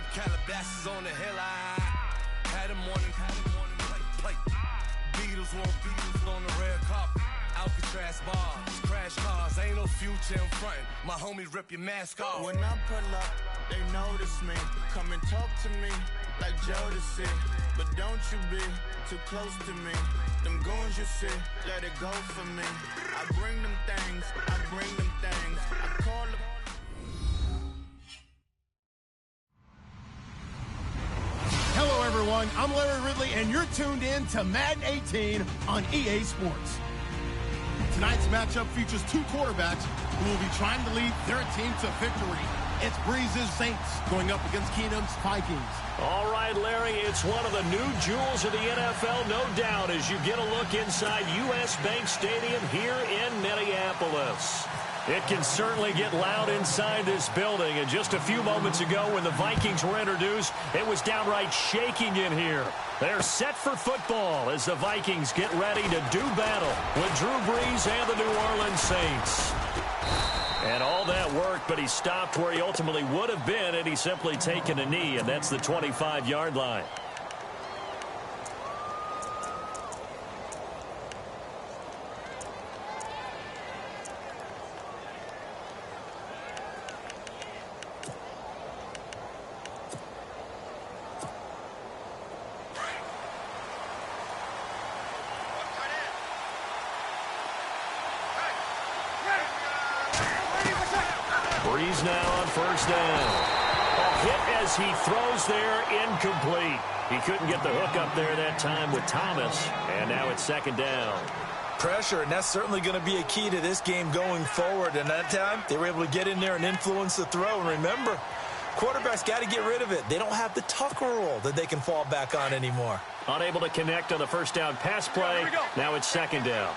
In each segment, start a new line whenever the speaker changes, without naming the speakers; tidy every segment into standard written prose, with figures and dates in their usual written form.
Flip Calabasas on the hill. I had a morning plate. Beatles want Beatles on the red carpet. Alcatraz bars, crash cars, ain't no future in front. My homies rip your mask off.
When I pull up, they notice me. Come and talk to me like Jodeci. But don't you be too close to me. Them goons you see, let it go for me. I bring them things, I call them.
Hello, everyone. I'm Larry Ridley, and you're tuned in to Madden 18 on EA Sports. Tonight's matchup features two quarterbacks who will be trying to lead their team to victory. It's Breeze's Saints going up against Keenum's Vikings.
All right, Larry, it's one of the new jewels of the NFL, no doubt, as you get a look inside U.S. Bank Stadium here in Minneapolis. It can certainly get loud inside this building, and just a few moments ago when the Vikings were introduced, it was downright shaking in here. They're set for football as the Vikings get ready to do battle with Drew Brees and the New Orleans Saints. And all that worked, but he stopped where he ultimately would have been had he simply taken a knee, and that's the 25-yard line. Brees now on first down. A hit as he throws there, incomplete. He couldn't get the hook up there that time with Thomas, and now it's second down.
Pressure, and that's certainly going to be a key to this game going forward. And that time, they were able to get in there and influence the throw. And remember, quarterbacks got to get rid of it. They don't have the Tucker rule that they can fall back on anymore.
Unable to connect on the first down pass play. Now it's second down.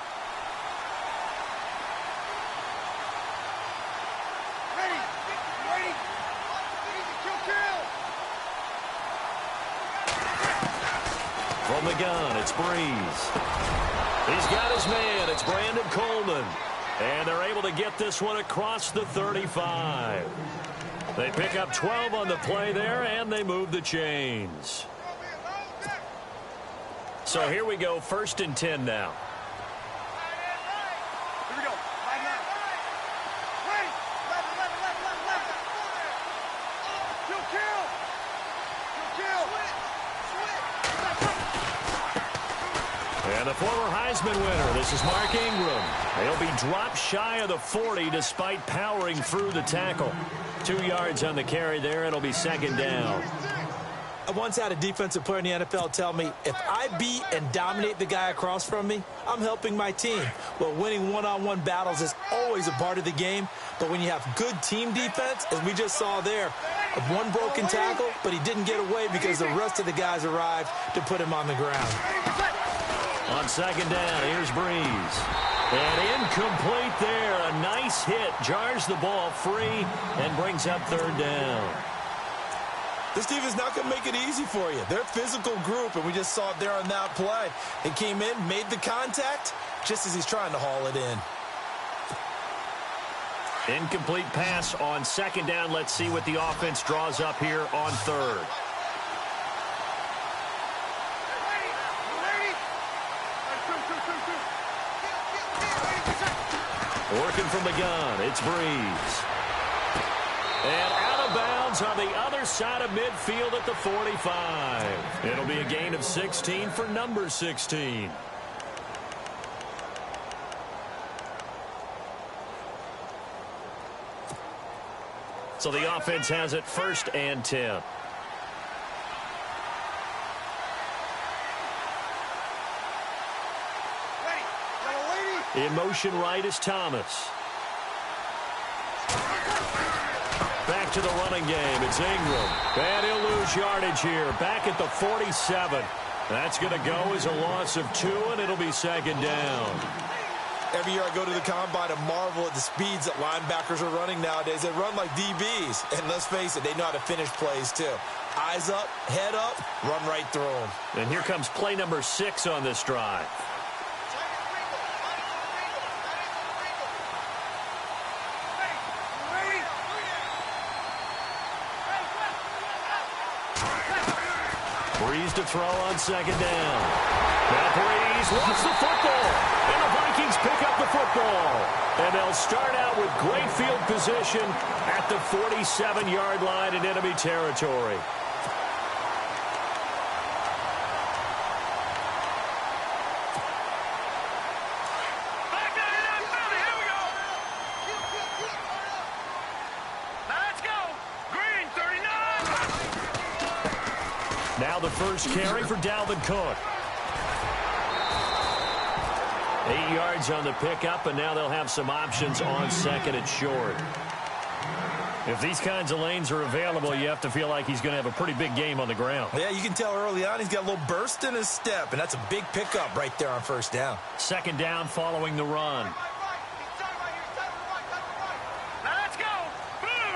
From the gun, it's Brees. He's got his man. It's Brandon Coleman. And they're able to get this one across the 35. They pick up 12 on the play there, and they move the chains. So here we go, first and 10 now.
Here we go.
And the former Heisman winner, this is Mark Ingram. He'll be dropped shy of the 40 despite powering through the tackle. 2 yards on the carry there. It'll be second down.
I once had a defensive player in the NFL tell me, if I beat and dominate the guy across from me, I'm helping my team. Well, winning one-on-one battles is always a part of the game, but when you have good team defense, as we just saw there, one broken tackle, but he didn't get away because the rest of the guys arrived to put him on the ground.
On second down, here's Brees. And incomplete there. A nice hit. Jars the ball free and brings up third down.
This defense is not going to make it easy for you. They're a physical group, and we just saw it there on that play. They came in, made the contact, just as he's trying to haul it in.
Incomplete pass on second down. Let's see what the offense draws up here on third. Working from the gun, it's Brees. And out of bounds on the other side of midfield at the 45. It'll be a gain of 16 for number 16. So the offense has it first and 10. In motion right is Thomas. Back to the running game. It's Ingram. And he'll lose yardage here. Back at the 47. That's going to go as a loss of 2, and it'll be second down.
Every year I go to the combine and marvel at the speeds that linebackers are running nowadays. They run like DBs. And let's face it, they know how to finish plays too. Eyes up, head up, run right through them.
And here comes play number 6 on this drive. Breeze to throw on second down. Now Breeze wants the football. And the Vikings pick up the football. And they'll start out with great field position at the 47-yard line in enemy territory. Now the first carry for Dalvin Cook. 8 yards on the pickup, and now they'll have some options on second and short. If these kinds of lanes are available, you have to feel like he's going to have a pretty big game on the ground.
Yeah, you can tell early on he's got a little burst in his step, and that's a big pickup right there on first down.
Second down following the run.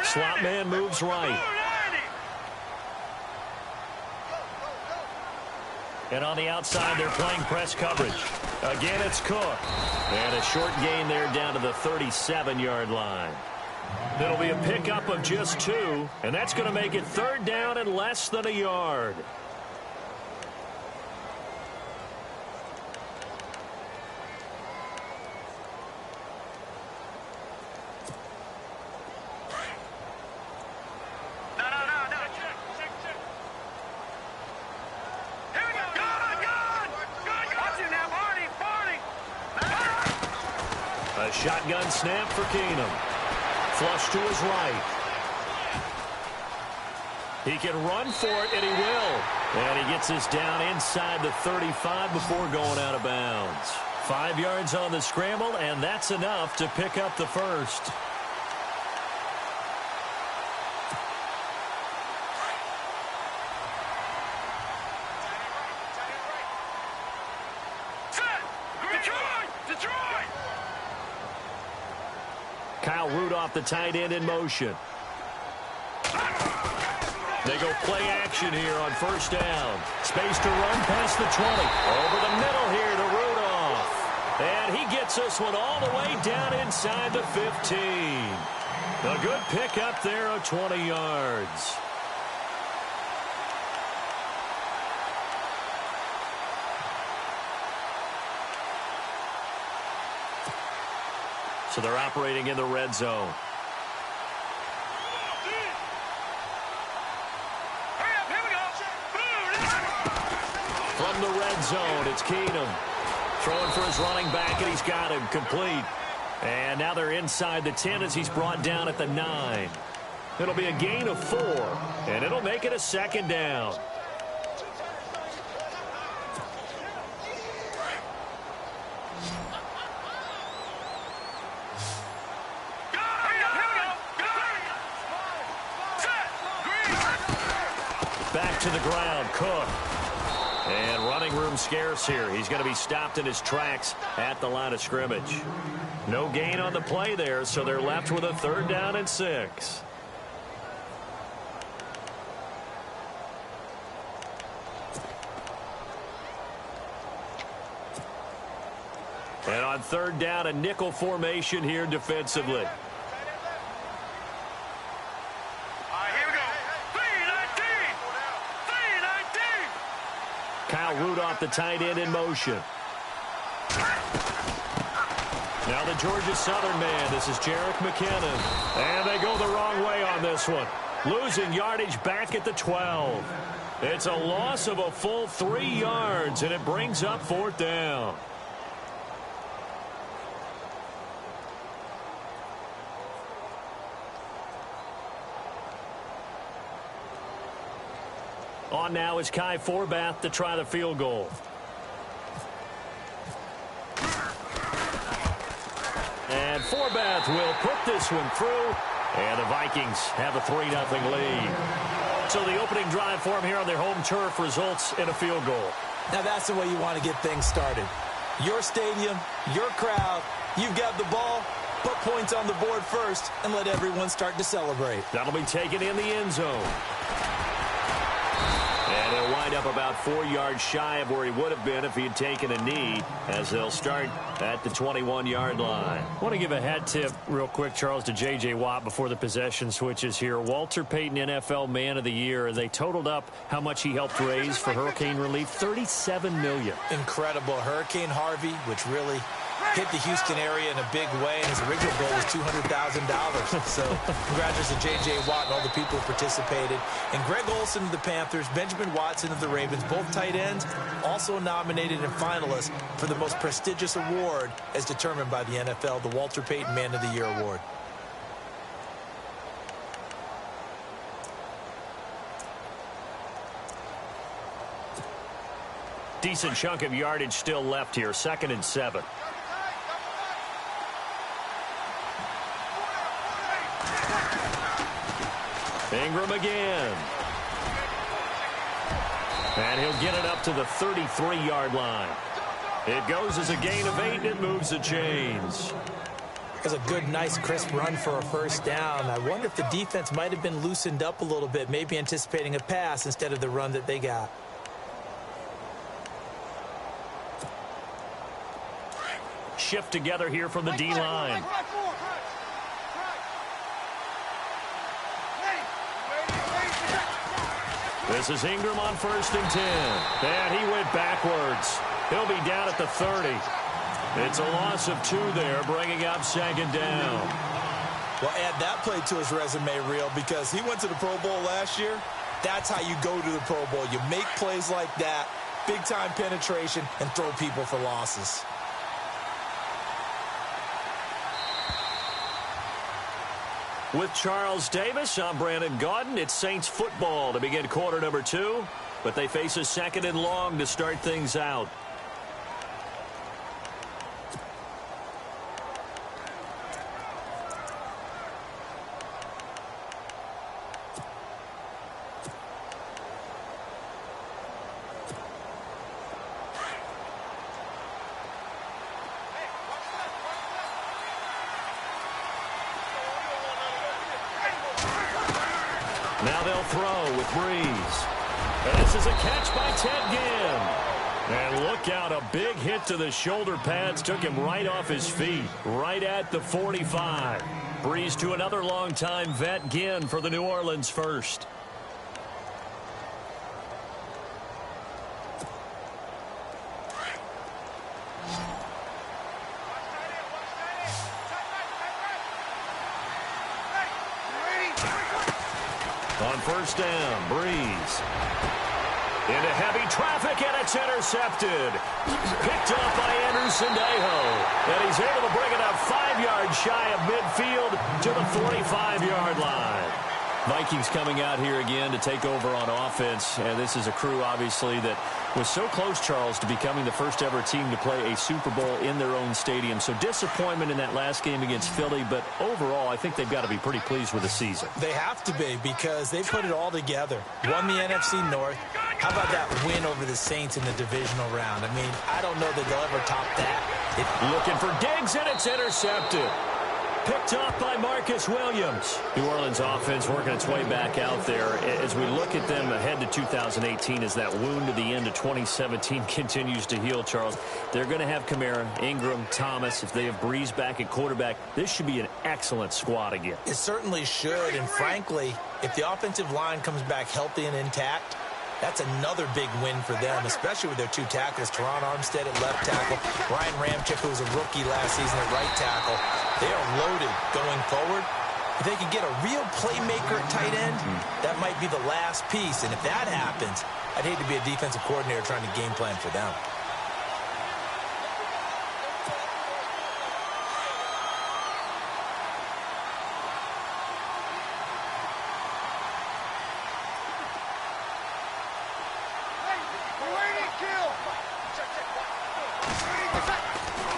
Slot man moves right. And on the outside, they're playing press coverage. Again, it's Cook. And a short gain there down to the 37-yard line. It'll be a pickup of just 2, and that's going to make it third down and less than a yard. A shotgun snap for Keenum. Flush to his right. He can run for it, and he will. And he gets us down inside the 35 before going out of bounds. 5 yards on the scramble, and that's enough to pick up the first. Kyle Rudolph, the tight end, in motion. They go play action here on first down. Space to run past the 20. Over the middle here to Rudolph. And he gets this one all the way down inside the 15. A good pickup there of 20 yards. So they're operating in the red zone. From the red zone, it's Keenum. Throwing for his running back, and he's got him complete. And now they're inside the 10 as he's brought down at the 9. It'll be a gain of 4, and it'll make it a second down. Back to the ground, Cook. And running room scarce here. He's going to be stopped in his tracks at the line of scrimmage. No gain on the play there, so they're left with a third down and 6. And on third down, a nickel formation here defensively. Kyle Rudolph, the tight end, in motion. Now the Georgia Southern man. This is Jerick McKinnon. And they go the wrong way on this one. Losing yardage back at the 12. It's a loss of a full 3 yards, and it brings up fourth down. On now is Kai Forbath to try the field goal. And Forbath will put this one through. And the Vikings have a 3-0 lead. So the opening drive for them here on their home turf results in a field goal.
Now that's the way you want to get things started. Your stadium, your crowd, you've got the ball. Put points on the board first and let everyone start to celebrate.
That'll be taken in the end zone. And he'll wind up about 4 yards shy of where he would have been if he had taken a knee, as they'll start at the 21-yard line.
I want to give a hat tip real quick, Charles, to J.J. Watt before the possession switches here. Walter Payton, NFL Man of the Year. They totaled up how much he helped raise for hurricane relief, $37 million.
Incredible. Hurricane Harvey, which really hit the Houston area in a big way, and his original goal was $200,000. So congratulations to J.J. Watt and all the people who participated. And Greg Olsen of the Panthers, Benjamin Watson of the Ravens, both tight ends, also nominated and finalists for the most prestigious award as determined by the NFL, the Walter Payton Man of the Year Award.
Decent chunk of yardage still left here, 2nd and 7. Ingram again. And he'll get it up to the 33-yard line. It goes as a gain of 8, and it moves the chains.
It was a good, nice, crisp run for a first down. I wonder if the defense might have been loosened up a little bit, maybe anticipating a pass instead of the run that they got.
Shift together here from the D-line. This is Ingram on 1st and 10. And he went backwards. He'll be down at the 30. It's a loss of 2 there, bringing up 2nd down.
Well, add that play to his resume reel, because he went to the Pro Bowl last year. That's how you go to the Pro Bowl. You make plays like that, big-time penetration, and throw people for losses.
With Charles Davis, I'm Brandon Gaudin. It's Saints football to begin quarter number 2, but they face a 2nd and long to start things out. Now they'll throw with Breeze. And this is a catch by Ted Ginn. And look out, a big hit to the shoulder pads took him right off his feet, right at the 45. Breeze to another longtime vet, Ginn, for the New Orleans first. On 1st down, Breeze. Into heavy traffic, and it's intercepted. Picked off by Anderson Aho. And he's able to bring it up 5 yards shy of midfield to the 45-yard line. Vikings coming out here again to take over on offense. And this is a crew, obviously, that was so close, Charles, to becoming the first ever team to play a Super Bowl in their own stadium. So disappointment in that last game against Philly, but overall I think they've got to be pretty pleased with the season.
They have to be, because they put it all together. Won the NFC North. How about that win over the Saints in the divisional round? I mean, I don't know that they'll ever top that.
Looking for Diggs, and it's intercepted. Picked off by Marcus Williams. New Orleans offense working its way back out there. As we look at them ahead to 2018, as that wound to the end of 2017 continues to heal, Charles, they're going to have Kamara, Ingram, Thomas. If they have Breeze back at quarterback, this should be an excellent squad again.
It certainly should, and frankly, if the offensive line comes back healthy and intact, that's another big win for them, especially with their 2 tackles, Teron Armstead at left tackle, Ryan Ramczyk, who was a rookie last season at right tackle. They are loaded going forward. If they could get a real playmaker at tight end, that might be the last piece. And if that happens, I'd hate to be a defensive coordinator trying to game plan for them.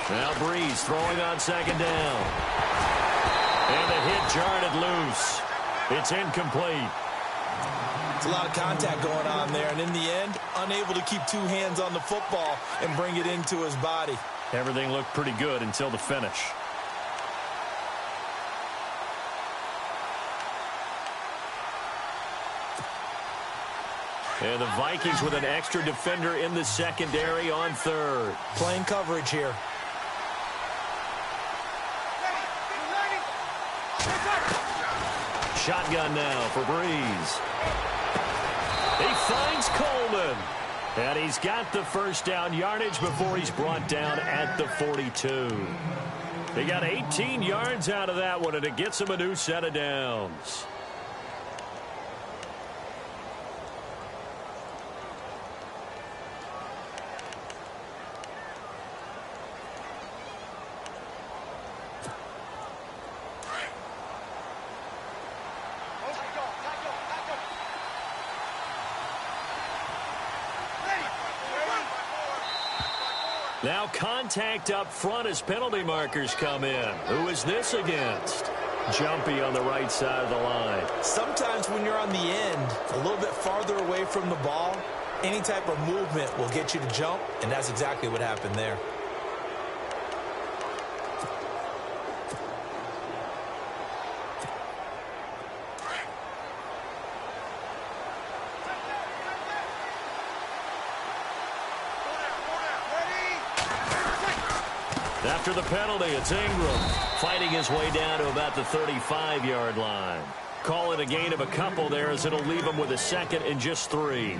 Now Breeze throwing on 2nd down. And the hit jarred it loose. It's incomplete.
It's a lot of contact going on there, and in the end, unable to keep 2 hands on the football and bring it into his body.
Everything looked pretty good until the finish. And the Vikings with an extra defender in the secondary on third.
Playing coverage here.
Shotgun now for Breeze. He finds Coleman. And he's got the first down yardage before he's brought down at the 42. He got 18 yards out of that one, and it gets him a new set of downs. Now contact up front as penalty markers come in. Who is this against? Jumpy on the right side of the line.
Sometimes when you're on the end, a little bit farther away from the ball, any type of movement will get you to jump, and that's exactly what happened there.
After the penalty, it's Ingram fighting his way down to about the 35-yard line. Call it a gain of a couple there as it'll leave him with a second and just 3.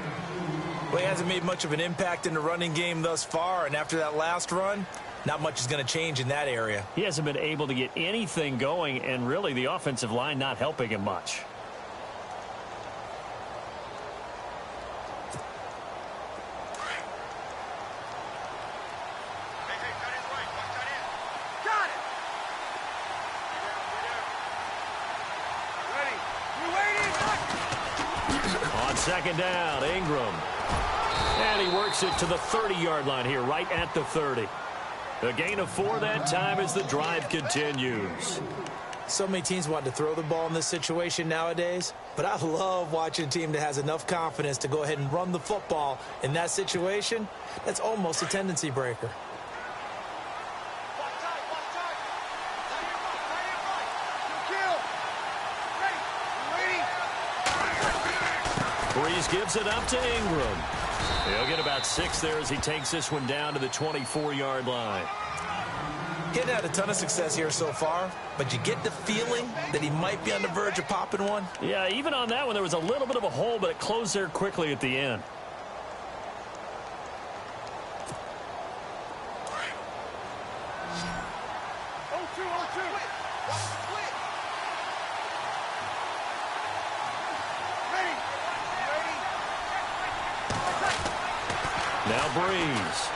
Well, he hasn't made much of an impact in the running game thus far, and after that last run, not much is going to change in that area.
He hasn't been able to get anything going, and really the offensive line not helping him much. Second down, Ingram. And he works it to the 30-yard line here, right at the 30. A gain of 4 that time as the drive continues.
So many teams want to throw the ball in this situation nowadays, but I love watching a team that has enough confidence to go ahead and run the football in that situation. That's almost a tendency breaker.
Breeze gives it up to Ingram. He'll get about 6 there as he takes this one down to the 24-yard line.
He hadn't had a ton of success here so far, but you get the feeling that he might be on the verge of popping one.
Yeah, even on that one, there was a little bit of a hole, but it closed there quickly at the end. Now Breeze.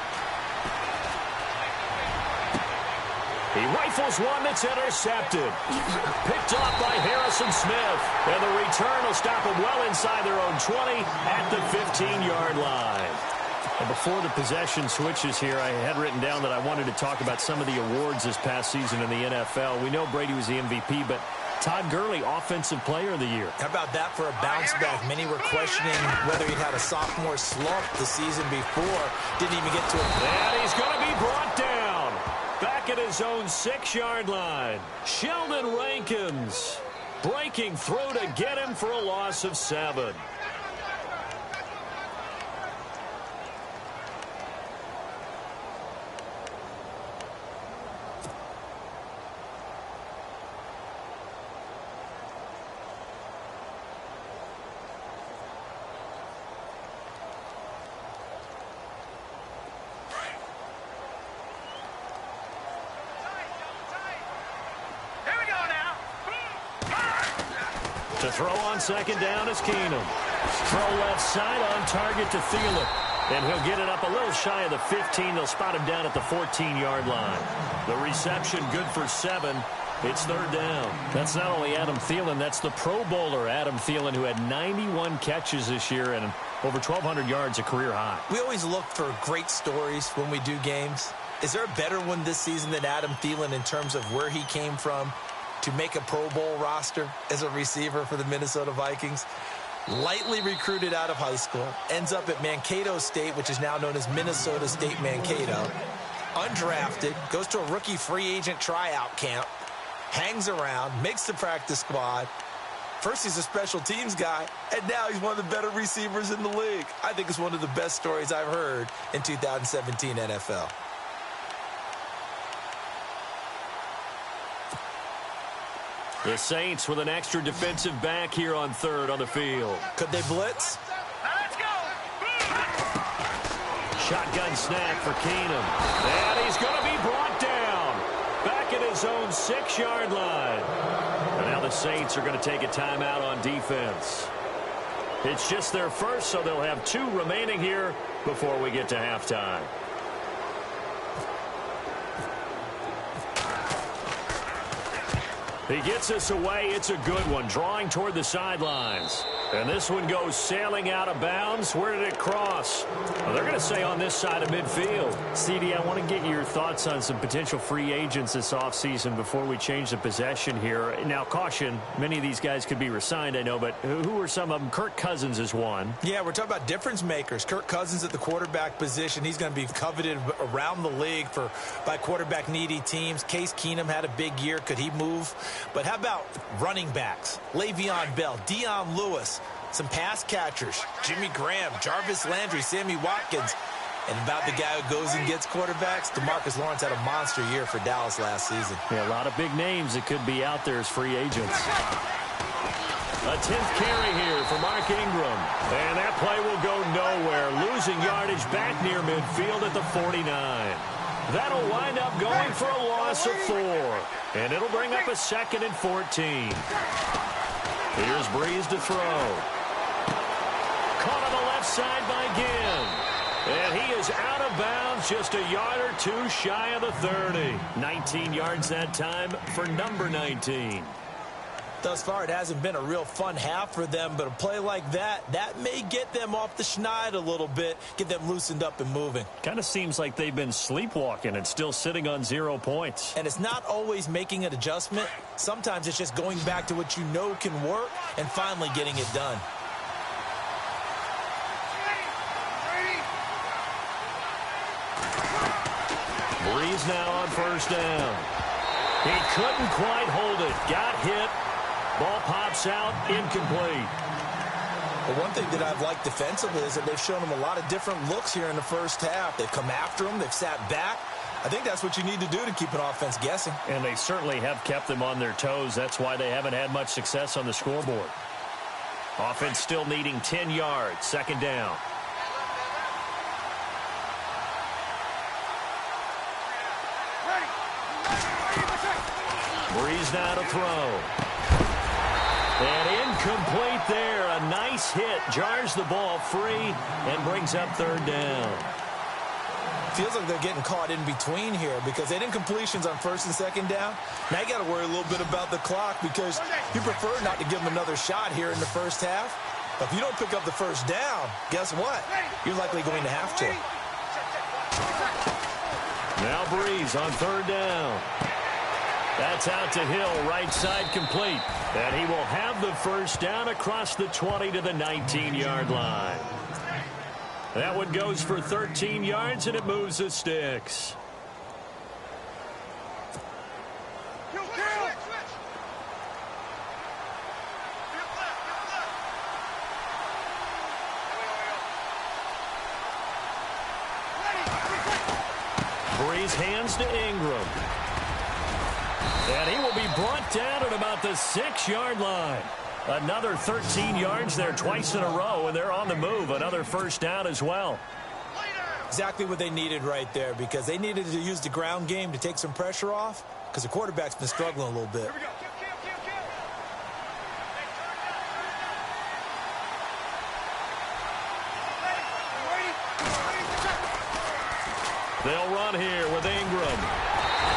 He rifles one that's intercepted. Picked off by Harrison Smith. And the return will stop him well inside their own 20 at the 15-yard line. And before the possession switches here, I had written down that I wanted to talk about some of the awards this past season in the NFL. We know Brady was the MVP, but Todd Gurley, Offensive Player of the Year.
How about that for a bounce back? Many were questioning whether he'd had a sophomore slump the season before. Didn't even get to it.
And he's going to be brought down. Back at his own 6-yard line. Sheldon Rankins breaking through to get him for a loss of 7. To throw on second down is Keenum. Throw left side on target to Thielen. And he'll get it up a little shy of the 15. They'll spot him down at the 14-yard line. The reception good for 7. It's third down. That's not only Adam Thielen, that's the Pro Bowler Adam Thielen, who had 91 catches this year and over 1,200 yards, a career high.
We always look for great stories when we do games. Is there a better one this season than Adam Thielen in terms of where he came from to make a Pro Bowl roster as a receiver for the Minnesota Vikings? Lightly recruited out of high school, ends up at Mankato State, which is now known as Minnesota State Mankato. Undrafted, goes to a rookie free agent tryout camp, hangs around, makes the practice squad, First, he's a special teams guy, and now he's one of the better receivers in the league. I think it's one of the best stories I've heard in 2017 NFL.
The Saints with an extra defensive back here on third on the field.
Could they blitz?
Let's go. Shotgun snap for Keenum. And he's going to be brought down. Back at his own 6-yard line. And now the Saints are going to take a timeout on defense. It's just their first, so they'll have 2 remaining here before we get to halftime. He gets us away. It's a good one, drawing toward the sidelines. And this one goes sailing out of bounds. Where did it cross? Well, they're going to say on this side of midfield. CD, I want to get your thoughts on some potential free agents this offseason before we change the possession here. Now, caution, many of these guys could be resigned, I know, but who are some of them? Kirk Cousins is one.
Yeah, we're talking about difference makers. Kirk Cousins at the quarterback position. He's going to be coveted around the league by quarterback-needy teams. Case Keenum had a big year. Could he move? But how about running backs? Le'Veon Bell, Dion Lewis, some pass catchers, Jimmy Graham, Jarvis Landry, Sammy Watkins. And about the guy who goes and gets quarterbacks, DeMarcus Lawrence had a monster year for Dallas last season.
Yeah, a lot of big names that could be out there as free agents. A 10th carry here for Mark Ingram. And that play will go nowhere. Losing yardage back near midfield at the 49. That'll wind up going for a loss of 4. And it'll bring up a 2nd and 14. Here's Breeze to throw. Caught on the left side by Ginn. And he is out of bounds, just a yard or 2 shy of the 30. 19 yards that time for number 19.
Thus far, it hasn't been a real fun half for them, but a play like that may get them off the schneid a little bit, get them loosened up and moving.
Kind of seems like they've been sleepwalking and still sitting on 0 points.
And it's not always making an adjustment. Sometimes it's just going back to what you know can work and finally getting it done.
Breeze now on first down. He couldn't quite hold it. Got hit. Ball pops out, incomplete.
But one thing that I've liked defensively is that they've shown them a lot of different looks here in the first half. They've come after them. They've sat back. I think that's what you need to do to keep an offense guessing.
And they certainly have kept them on their toes. That's why they haven't had much success on the scoreboard. Offense still needing 10 yards. 2nd down. Breeze now to throw. And incomplete there. A nice hit. Jars the ball free and brings up 3rd down.
Feels like they're getting caught in between here because they didn't completions on 1st and 2nd down. Now you got to worry a little bit about the clock because you prefer not to give them another shot here in the first half. But if you don't pick up the 1st down, guess what? You're likely going to have to.
Now Breeze on 3rd down. That's out to Hill, right side complete. And he will have the 1st down across the 20 to the 19-yard line. That one goes for 13 yards, and it moves the sticks. Breeze hands to Ingram. And he will be brought down at about the 6-yard line. Another 13 yards there twice in a row, and they're on the move. Another 1st down as well.
Exactly what they needed right there because they needed to use the ground game to take some pressure off because the quarterback's been struggling a little bit.
They'll run here with Ingram.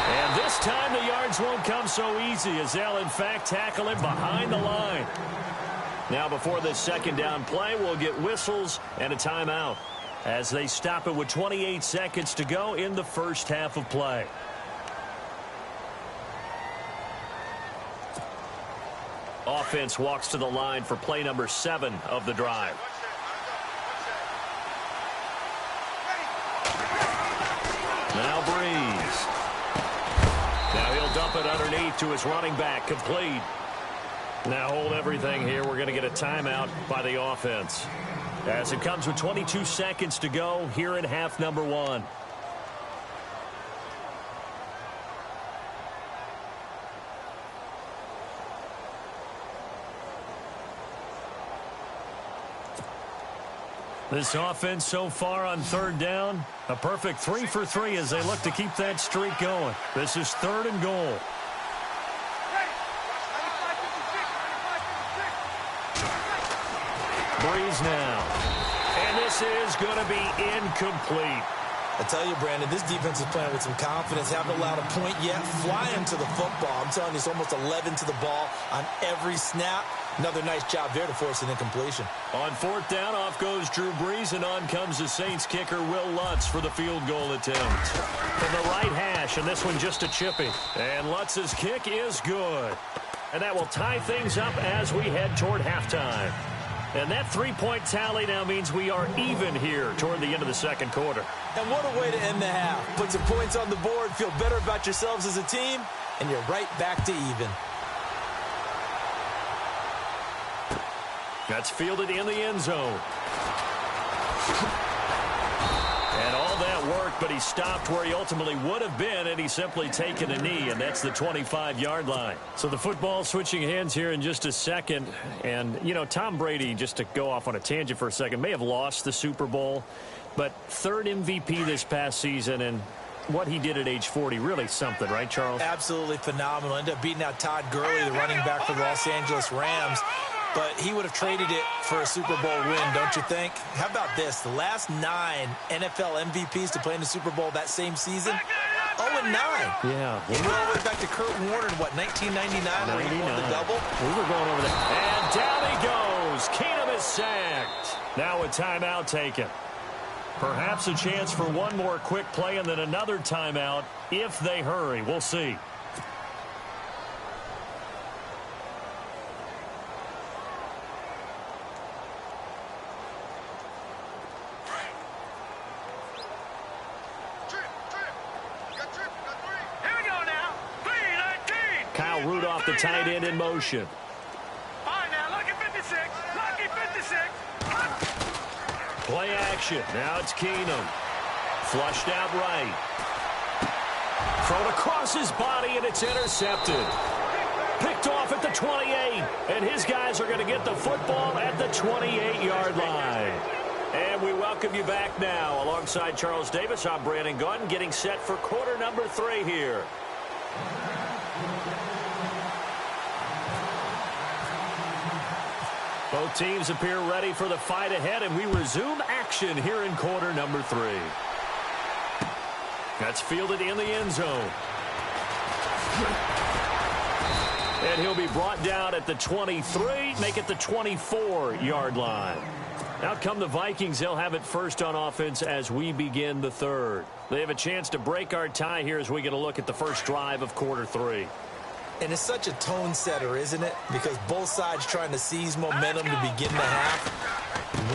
And this time the yards won't come so easy as they'll, in fact, tackle him behind the line. Now, before this 2nd down play, we'll get whistles and a timeout as they stop it with 28 seconds to go in the first half of play. Offense walks to the line for play number 7 of the drive. Now Breeze. Now he'll dump it underneath to his running back, complete.
Now hold everything here. We're going to get a timeout by the offense, as it comes with 22 seconds to go here in half number 1. This offense so far on third down, a perfect 3 for 3 as they look to keep that streak going. This is 3rd and goal. Breeze now. And this is going to be incomplete.
I tell you, Brandon, this defense is playing with some confidence. Haven't allowed a point yet. Flying to the football. I'm telling you, it's almost 11 to the ball on every snap. Another nice job there to force an incompletion.
On 4th down, off goes Drew Brees, and on comes the Saints kicker, Will Lutz, for the field goal attempt. From the right hash, and this one just a chippy. And Lutz's kick is good. And that will tie things up as we head toward halftime. And that 3-point tally now means we are even here toward the end of the second quarter.
And what a way to end the half. Put some points on the board, feel better about yourselves as a team, and you're right back to even.
That's fielded in the end zone. And all that work, but he stopped where he ultimately would have been, and he's simply taken a knee, and that's the 25-yard line. So the football switching hands here in just a second. And, you know, Tom Brady, just to go off on a tangent for a second, may have lost the Super Bowl, but 3rd MVP this past season, and what he did at age 40, really something, right, Charles?
Absolutely phenomenal. Ended up beating out Todd Gurley, the running back for the Los Angeles Rams. But he would have traded it for a Super Bowl win, don't you think? How about this? The last 9 NFL MVPs to play in the Super Bowl that same season, 0-9.
Yeah.
You go all the way back to Kurt Warner in, what, 1999 where he won the double?
We were going over there. And down he goes. Keenum is sacked. Now a timeout taken. Perhaps a chance for one more quick play and then another timeout if they hurry. We'll see. Rudolph, the tight end, in motion.
All right, now, lucky 56. Lucky 56.
Play action. Now it's Keenum. Flushed out right. Thrown across his body, and it's intercepted. Picked off at the 28. And his guys are going to get the football at the 28-yard line. And we welcome you back now. Alongside Charles Davis, I'm Brandon Gunn, getting set for quarter number 3 here. Both teams appear ready for the fight ahead, and we resume action here in quarter number 3. That's fielded in the end zone. And he'll be brought down at the 23, make it the 24-yard line. Out come the Vikings. They'll have it first on offense as we begin the third. They have a chance to break our tie here as we get a look at the first drive of quarter 3.
And it's such a tone setter, isn't it? Because both sides trying to seize momentum to begin the half.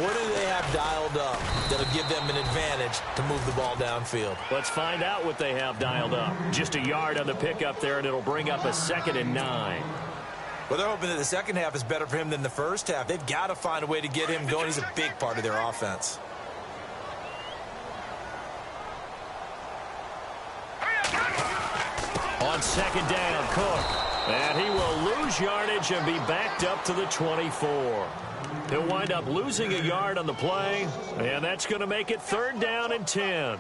What do they have dialed up that'll give them an advantage to move the ball downfield?
Let's find out what they have dialed up. Just a yard on the pickup there, and it'll bring up a 2nd and 9.
Well, they're hoping that the second half is better for him than the first half. They've got to find a way to get him going. He's a big part of their offense.
On 2nd down, Cook. And he will lose yardage and be backed up to the 24. He'll wind up losing a yard on the play, and that's going to make it 3rd down and 10.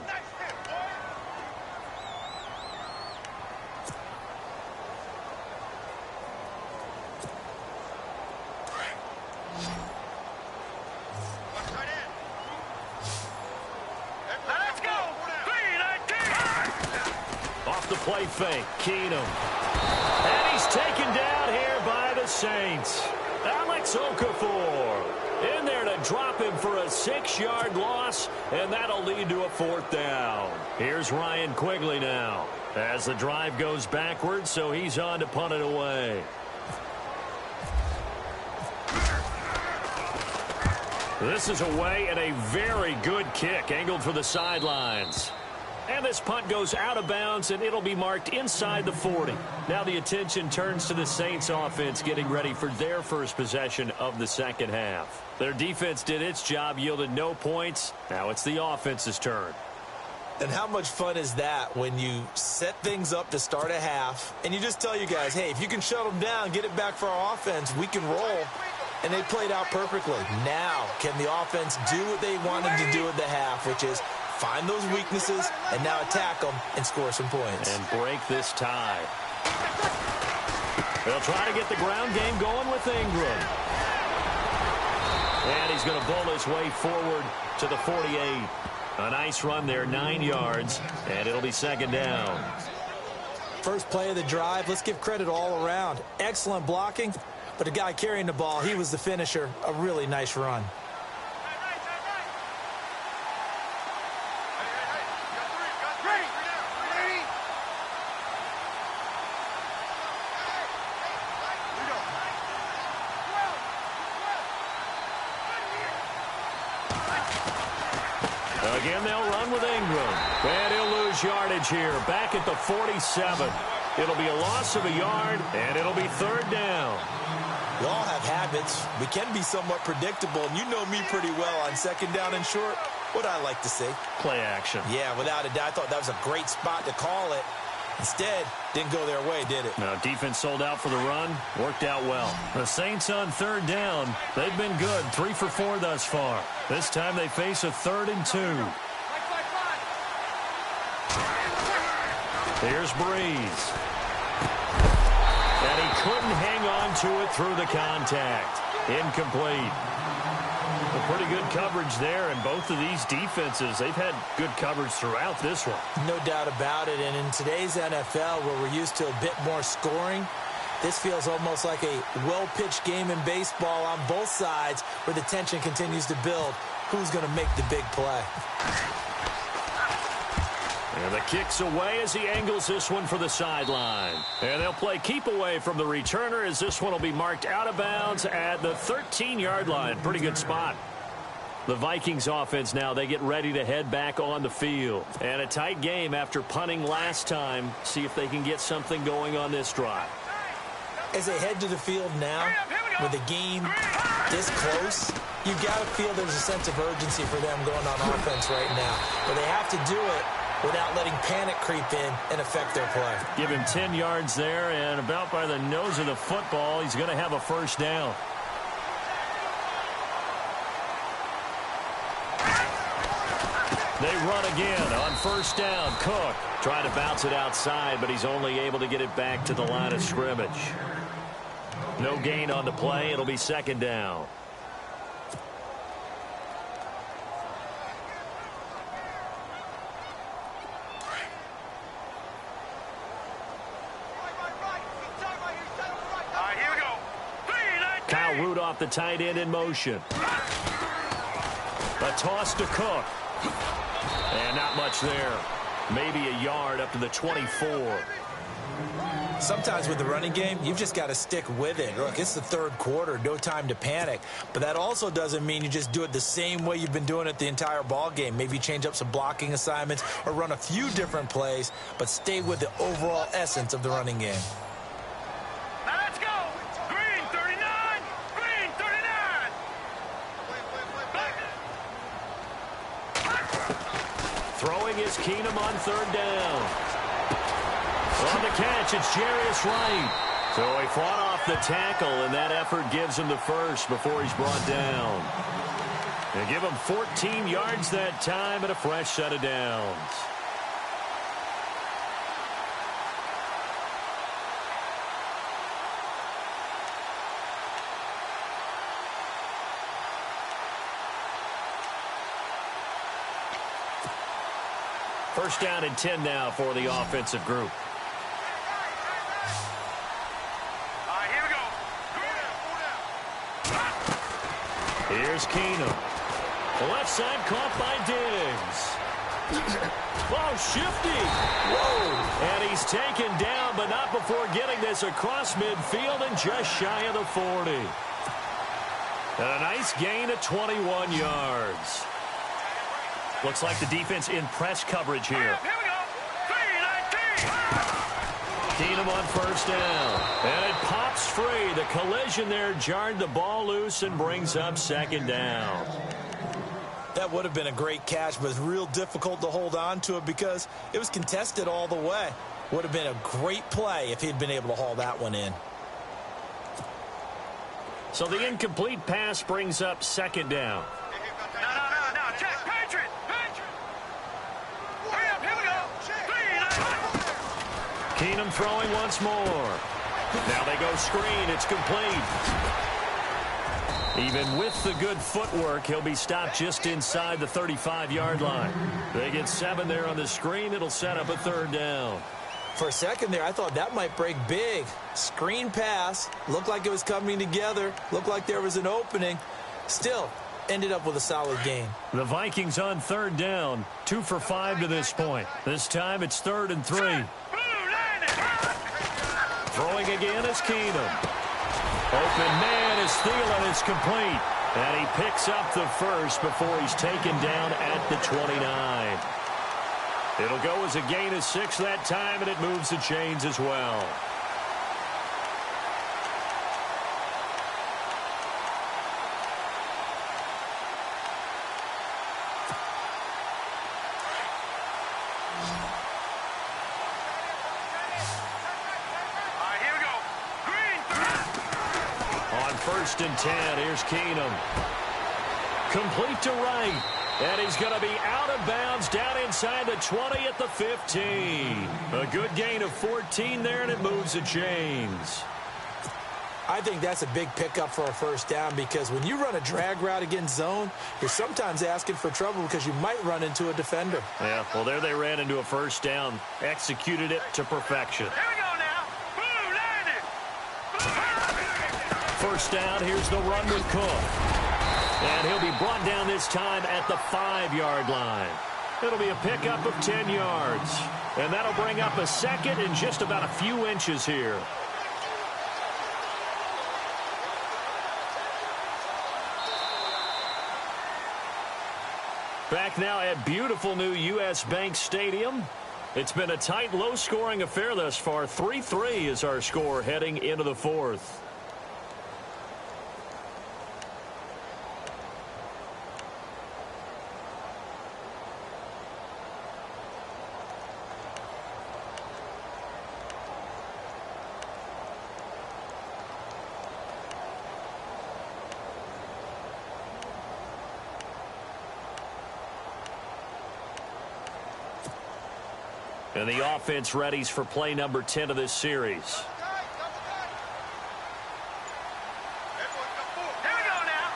Off the play fake, Keenum. And he's taken down here by the Saints. Alex Okafor in there to drop him for a 6-yard loss, and that'll lead to a 4th down. Here's Ryan Quigley now as the drive goes backwards, so he's on to punt it away. This is away, and a very good kick angled for the sidelines.
And this punt goes out of bounds, and it'll be marked inside the 40. Now the attention turns to the Saints offense getting ready for their first possession of the second half. Their defense did its job, yielded no points. Now it's the offense's turn.
And how much fun is that when you set things up to start a half, and you just tell you guys, hey, if you can shut them down, get it back for our offense, we can roll. And they played out perfectly. Now, can the offense do what they wanted to do at the half, which is find those weaknesses and now attack them and score some points.
And break this tie. They'll try to get the ground game going with Ingram. And he's going to bowl his way forward to the 48. A nice run there, 9 yards, and it'll be second down.
First play of the drive, let's give credit all around. Excellent blocking, but the guy carrying the ball, he was the finisher. A really nice run.
Again, they'll run with Ingram. And he'll lose yardage here, back at the 47. It'll be a loss of a yard, and it'll be third down.
We all have habits. We can be somewhat predictable, and you know me pretty well on second down and short. What I like to see.
Play action.
Yeah, without a doubt, I thought that was a great spot to call it. Instead, didn't go their way, did it?
Now, defense sold out for the run. Worked out well. The Saints on third down. They've been good. 3 for 4 thus far. This time they face a 3rd and 2. Here's Breeze. And he couldn't hang on to it through the contact. Incomplete. Pretty good coverage there, and both of these defenses, they've had good coverage throughout this one.
No doubt about it, and in today's NFL, where we're used to a bit more scoring, this feels almost like a well-pitched game in baseball on both sides where the tension continues to build. Who's going to make the big play?
And the kick's away as he angles this one for the sideline. And they'll play keep away from the returner as this one will be marked out of bounds at the 13-yard line. Pretty good spot. The Vikings offense now, they get ready to head back on the field. And a tight game after punting last time. See if they can get something going on this drive.
As they head to the field now, with the game this close, you've got to feel there's a sense of urgency for them going on offense right now. But they have to do it without letting panic creep in and affect their play.
Give him 10 yards there, and about by the nose of the football, he's going to have a first down. They run again on first down. Cook trying to bounce it outside, but he's only able to get it back to the line of scrimmage. No gain on the play. It'll be second down. Kyle Rudolph, the tight end, in motion. A toss to Cook. And not much there. Maybe a yard up to the 24.
Sometimes with the running game, you've just got to stick with it. Look, it's the third quarter, no time to panic. But that also doesn't mean you just do it the same way you've been doing it the entire ball game. Maybe change up some blocking assignments or run a few different plays, but stay with the overall essence of the running game.
Now let's go. Green 39. Green 39.
Throwing is Keenum on third down. On the catch, it's Jarius Wright. So he fought off the tackle, and that effort gives him the first before he's brought down. They give him 14 yards that time and a fresh set of downs. First down and 10 now for the offensive group.
Here we go.
Here's Keenum. The left side caught by Diggs. Oh, shifty. Whoa. And he's taken down, but not before getting this across midfield and just shy of the 40. And a nice gain of 21 yards. Looks like the defense in press coverage here. Keenum on first down. And it pops free. The collision there jarred the ball loose and brings up second down.
That would have been a great catch, but it's real difficult to hold on to it because it was contested all the way. Would have been a great play if he'd been able to haul that one in.
So the incomplete pass brings up second down.
No. Check. Patriot. Hurry up. Here we go.
Keenum throwing once more. Now they go screen. It's complete. Even with the good footwork, he'll be stopped just inside the 35-yard line. They get 7 there on the screen. It'll set up a third down.
For a second there, I thought that might break big. Screen pass. Looked like it was coming together. Looked like there was an opening. Still, ended up with a solid gain.
The Vikings on third down. 2 for 5 to this point. This time it's 3rd and 3. Throwing again is Keenum. Open man is Thielen. It's complete. And he picks up the first before he's taken down at the 29. It'll go as a gain of 6 that time, and it moves the chains as well. First and 10. Here's Keenum. Complete to Wright. And he's going to be out of bounds down inside the 20 at the 15. A good gain of 14 there, and it moves the chains.
I think that's a big pickup for a first down because when you run a drag route against zone, you're sometimes asking for trouble because you might run into a defender.
Yeah, well, there they ran into a first down. Executed it to perfection.
Here we go now. Boom, landed.
First down, here's the run with Cook. And he'll be brought down this time at the 5-yard line. It'll be a pickup of 10 yards. And that'll bring up a second in just about a few inches here. Back now at beautiful new U.S. Bank Stadium. It's been a tight, low-scoring affair thus far. 3-3 is our score heading into the fourth. And the offense readies for play number 10 of this series.
Here we go now.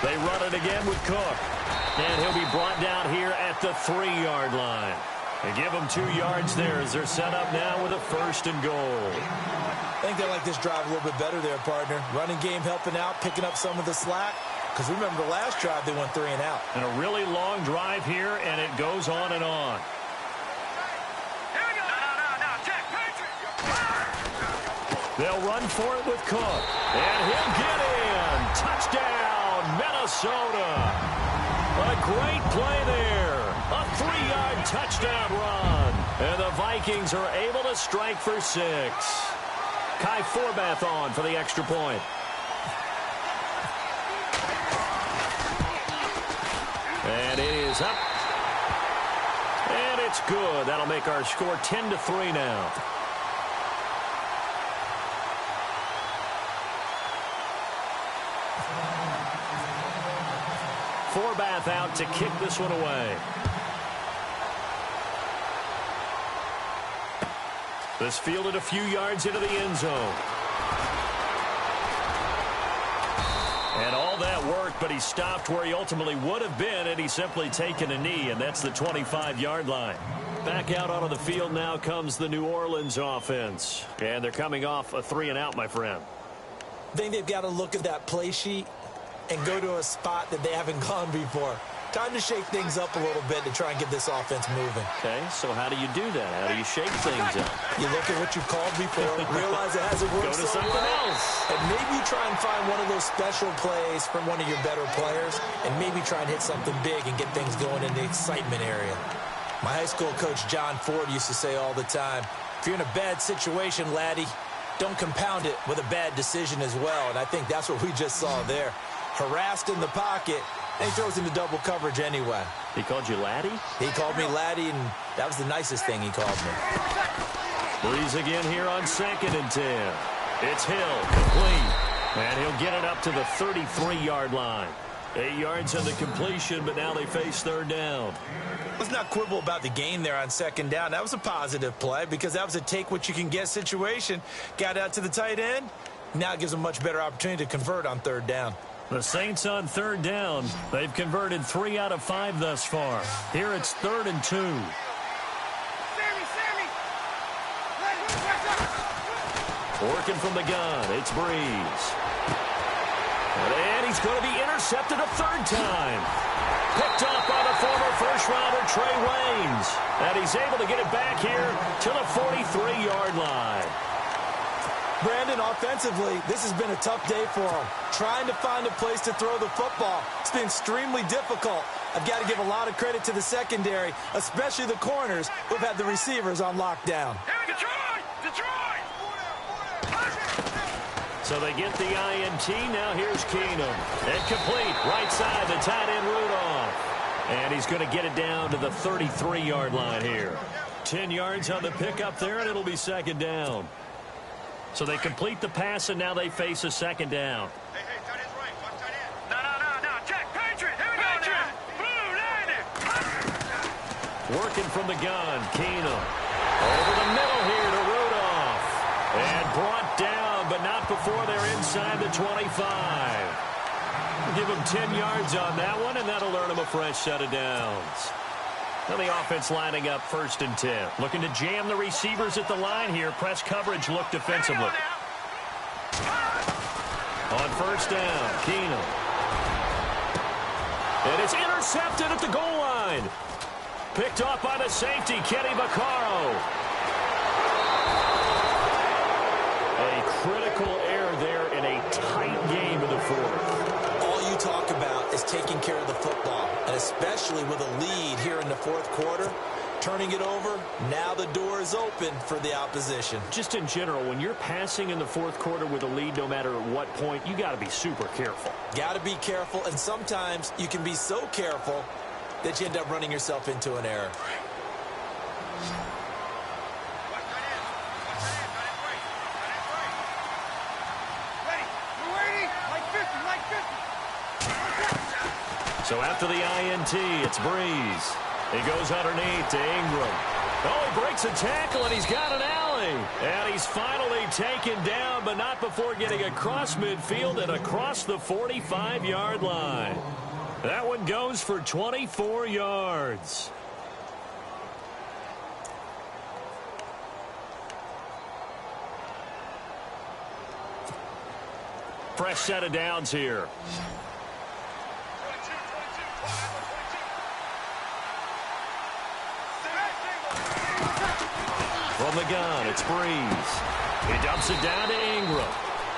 They run it again with Cook. And he'll be brought down here at the 3-yard line. They give them 2 yards there as they're set up now with a first and goal.
I think they like this drive a little bit better there, partner. Running game helping out, picking up some of the slack. Because remember, the last drive, they went 3 and out.
And a really long drive here, and it goes on and on.
Here we go. No. Check. Patriot.
They'll run for it with Cook. And he'll get in. Touchdown, Minnesota. A great play there. A 3-yard touchdown run. And the Vikings are able to strike for 6. Kai Forbath on for the extra point. And it is up. And it's good. That'll make our score 10-3 now. Forbath out to kick this one away. This fielded a few yards into the end zone. And all that worked, but he stopped where he ultimately would have been, and he's simply taken a knee, and that's the 25-yard line. Back out onto the field now comes the New Orleans offense. And they're coming off a 3-and-out, my friend.
I think they've got to look at that play sheet and go to a spot that they haven't gone before. Time to shake things up a little bit to try and get this offense moving.
Okay, so how do you do that? How do you shake things up?
You look at what you called before, realize it hasn't worked
Go to
so
something
well,
else.
and maybe you try and find one of those special plays from one of your better players, and maybe try and hit something big and get things going in the excitement area. My high school coach, John Ford, used to say all the time, if you're in a bad situation, laddie, don't compound it with a bad decision as well, and I think that's what we just saw there. Harassed in the pocket, and he throws into double coverage anyway.
He called you laddie?
He called me laddie, and that was the nicest thing he called me.
Breeze again here on 2nd and 10. It's Hill, complete. And he'll get it up to the 33-yard line. 8 yards on the completion, but now they face 3rd down.
Let's not quibble about the gain there on 2nd down. That was a positive play because that was a take-what-you-can-get situation. Got out to the tight end. Now it gives them a much better opportunity to convert on 3rd down.
The Saints on 3rd down. They've converted 3 out of 5 thus far. Here it's 3rd and 2. Working from the gun, it's Breeze. And he's going to be intercepted a 3rd time. Picked off by the former first-rounder Trey Waynes. And he's able to get it back here to the 43-yard line.
Brandon, offensively, this has been a tough day for him. Trying to find a place to throw the football. It's been extremely difficult. I've got to give a lot of credit to the secondary, especially the corners who've had the receivers on lockdown.
Detroit!
So they get the INT. Now here's Keenum. And complete. Right side, the tight end Rudolph. And he's going to get it down to the 33-yard line here. 10 yards on the pickup there, and it'll be 2nd down. So they complete the pass, and now they face a 2nd down.
Hey, tight end's right. Watch tight end. No. Check. Patriot. Here we go now. Blue, landing.
Working from the gun, Keenum. Over the middle here to Rudolph. And brought down, but not before they're inside the 25. Give him 10 yards on that one, and that'll earn him a fresh set of downs. Now the offense lining up 1st and 10. Looking to jam the receivers at the line here. Press coverage look defensively. On 1st down, Keenum. And it's intercepted at the goal line. Picked off by the safety, Kenny Vaccaro. A critical error there in a tight game of the 4th.
All you talk about is taking care of the football, and especially with a lead here in the 4th quarter, turning it over, now the door is open for the opposition.
Just in general, when you're passing in the 4th quarter with a lead, no matter at what point, you got to be super careful.
Got to be careful, and sometimes you can be so careful that you end up running yourself into an error.
So after the INT, it's Breeze. He goes underneath to Ingram. Oh, he breaks a tackle, and he's got an alley. And he's finally taken down, but not before getting across midfield and across the 45-yard line. That one goes for 24 yards. Fresh set of downs here. From the gun, it's Breeze. He dumps it down to Ingram.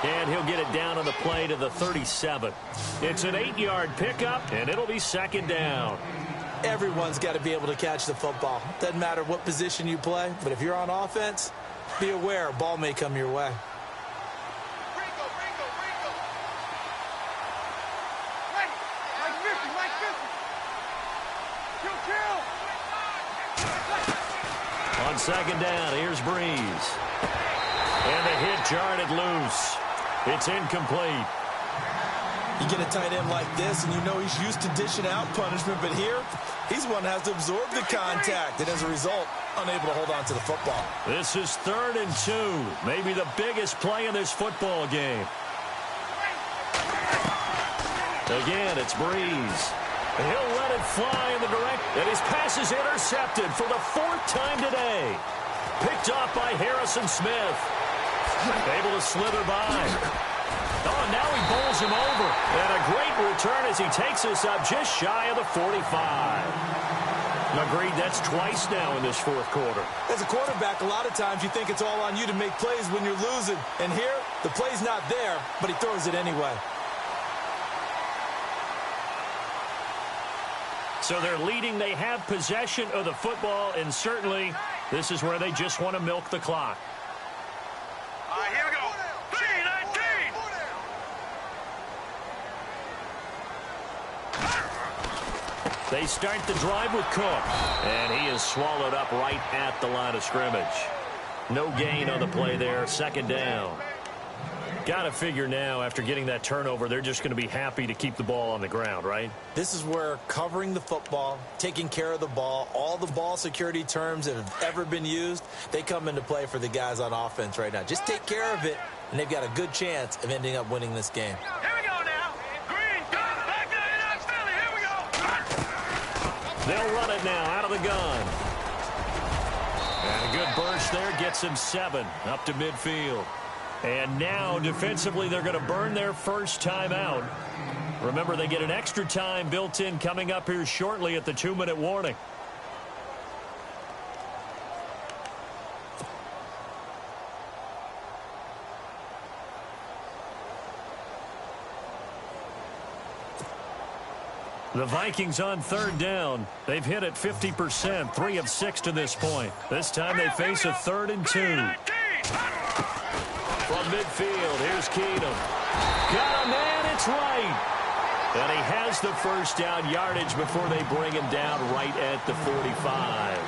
And he'll get it down on the play to the 37. It's an 8-yard pickup, and it'll be 2nd down.
Everyone's got to be able to catch the football. Doesn't matter what position you play, but if you're on offense, be aware a ball may come your way.
On 2nd down, here's Breeze. And the hit jarred it loose. It's incomplete.
You get a tight end like this, and you know he's used to dishing out punishment, but here, he's one that has to absorb the contact, and as a result, unable to hold on to the football.
This is 3rd and 2, maybe the biggest play in this football game. Again, it's Breeze. He'll let it fly in the direction, and his pass is intercepted for the 4th time today. Picked off by Harrison Smith. Able to slither by.
Oh, now he bowls him over. And a great return as he takes us up just shy of the 45. Agreed, that's twice now in this fourth quarter.
As a quarterback, a lot of times you think it's all on you to make plays when you're losing. And here, the play's not there, but he throws it anyway.
So they're leading. They have possession of the football, and certainly this is where they just want to milk the clock.
All right, here we go. 3-19.
They start the drive with Cook, and he is swallowed up right at the line of scrimmage. No gain on the play there, second down. Got to figure now, after getting that turnover, they're just going to be happy to keep the ball on the ground, right?
This is where covering the football, taking care of the ball, all the ball security terms that have ever been used, they come into play for the guys on offense right now. Just take care of it, and they've got a good chance of ending up winning this game.
Here we go now. Green, go back to the Philly. Here we go.
They'll run it now out of the gun. And a good burst there gets him 7 up to midfield. And now, defensively, they're going to burn their first timeout. Remember, they get an extra time built in coming up here shortly at the 2-minute warning. The Vikings on third down. They've hit it 50%, 3 of 6 to this point. This time they face a 3rd and 2. From midfield, here's Keenum. Got a man, it's right. And he has the first down yardage before they bring him down right at the 45.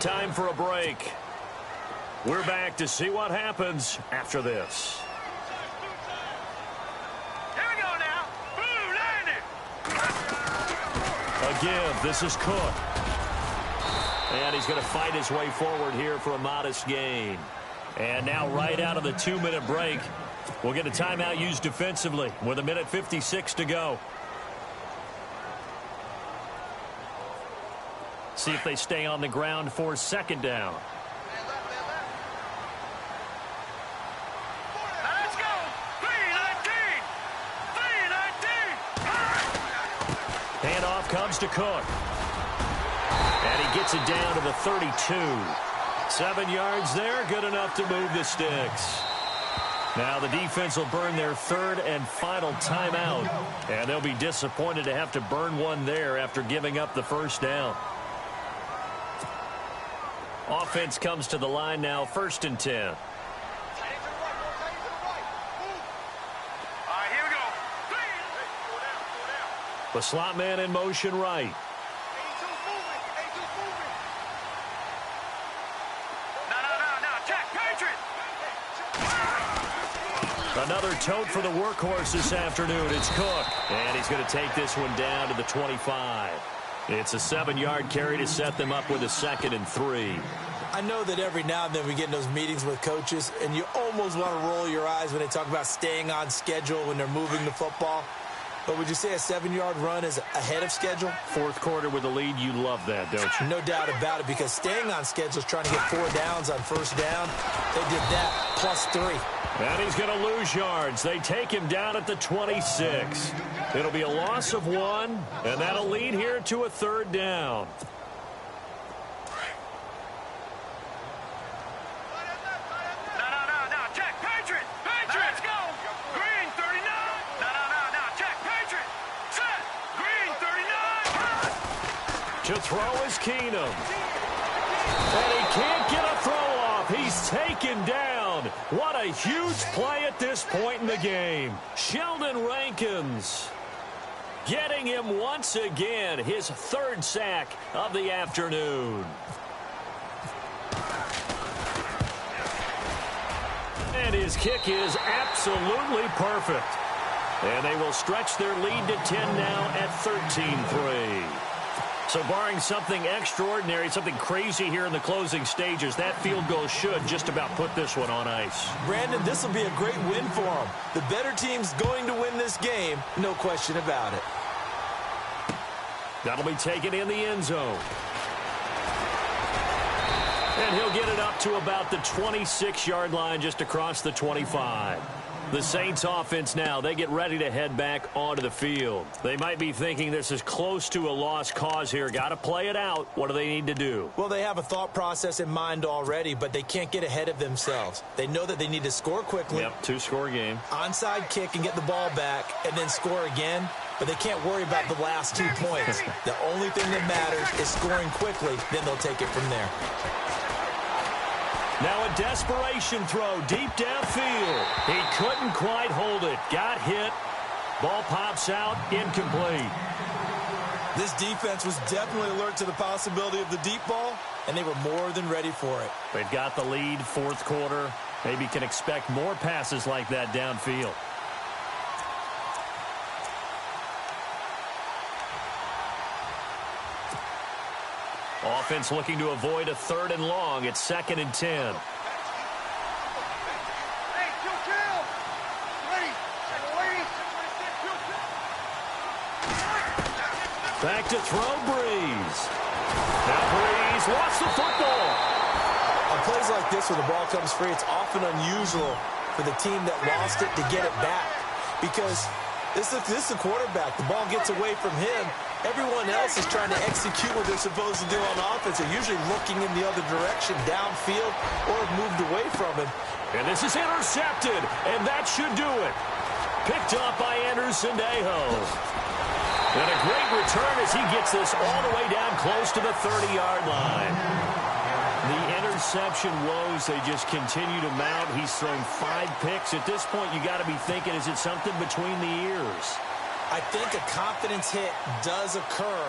Time for a break. We're back to see what happens after this.
Here we go now. Blue landing.
A give. This is Cook. And he's going to fight his way forward here for a modest gain. And now right out of the 2-minute break, we'll get a timeout used defensively with 1:56 to go. See if they stay on the ground for second down.
Let's go. 3-19. 3-19.
Handoff comes to Cook. And he gets it down to the 32. 7 yards there, good enough to move the sticks. Now the defense will burn their 3rd and final timeout. And they'll be disappointed to have to burn one there after giving up the first down. Offense comes to the line now, 1st and 10.
All right, here we go.
The slot man in motion right.
No. Check. Patriot.
Another tote for the workhorse this afternoon. It's Cook. And he's going to take this one down to the 25. It's a 7-yard carry to set them up with a 2nd and 3.
I know that every now and then we get in those meetings with coaches, and you almost want to roll your eyes when they talk about staying on schedule when they're moving the football. But would you say a 7-yard run is ahead of schedule?
Fourth quarter with a lead, you love that, don't you?
No doubt about it, because staying on schedule is trying to get 4 downs on first down. They did that, plus 3.
And he's going to lose yards. They take him down at the 26. It'll be a loss of 1, and that'll lead here to a 3rd down.
No. Check. Patriot. Let's go. Green 39. No. Check. Patriot. Set. Green 39.
To throw is Keenum. And he can't get a throw off. He's taken down. What a huge play at this point in the game. Sheldon Rankins getting him once again, his 3rd sack of the afternoon. And his kick is absolutely perfect. And they will stretch their lead to 10 now at 13-3. So barring something extraordinary, something crazy here in the closing stages, that field goal should just about put this one on ice.
Brandon, this will be a great win for them. The better team's going to win this game, no question about it.
That'll be taken in the end zone. And he'll get it up to about the 26-yard line, just across the 25. The Saints offense now, they get ready to head back onto the field. They might be thinking this is close to a lost cause here. Got to play it out. What do they need to do?
Well, they have a thought process in mind already, but they can't get ahead of themselves. They know that they need to score quickly.
Yep, two-score game.
Onside kick and get the ball back and then score again. But they can't worry about the last 2 points. The only thing that matters is scoring quickly. Then they'll take it from there.
Now a desperation throw deep downfield. He couldn't quite hold it. Got hit. Ball pops out. Incomplete.
This defense was definitely alert to the possibility of the deep ball, and they were more than ready for it.
They've got the lead, fourth quarter. Maybe can expect more passes like that downfield. Offense looking to avoid a 3rd and long. It's 2nd and 10. Back to throw, Breeze. Now Breeze lost the football.
On plays like this where the ball comes free, it's often unusual for the team that lost it to get it back. Because this is the quarterback. The ball gets away from him. Everyone else is trying to execute what they're supposed to do on offense. They're usually looking in the other direction, downfield, or have moved away from him.
And this is intercepted, and that should do it. Picked up by Anderson Aho. And a great return as he gets this all the way down close to the 30-yard line. The interception woes, they just continue to mount. He's thrown 5 picks. At this point, you got to be thinking, is it something between the ears?
I think a confidence hit does occur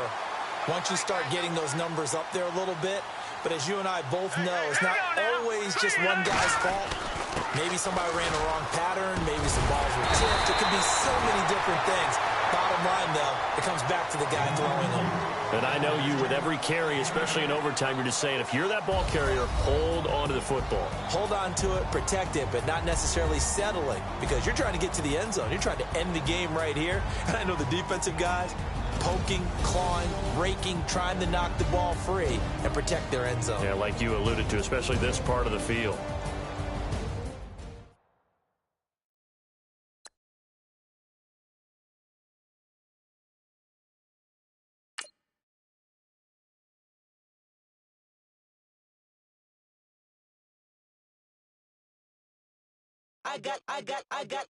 once you start getting those numbers up there a little bit. But as you and I both know, it's not always just one guy's fault. Maybe somebody ran a wrong pattern. Maybe some balls were tipped. It could be so many different things. Bottom line, though, it comes back to the guy throwing them.
And I know you, with every carry, especially in overtime, you're just saying, if you're that ball carrier, hold on to the football.
Hold on to it, protect it, but not necessarily settling, because you're trying to get to the end zone. You're trying to end the game right here. And I know the defensive guys poking, clawing, raking, trying to knock the ball free and protect their end zone.
Yeah, like you alluded to, especially this part of the field.
I got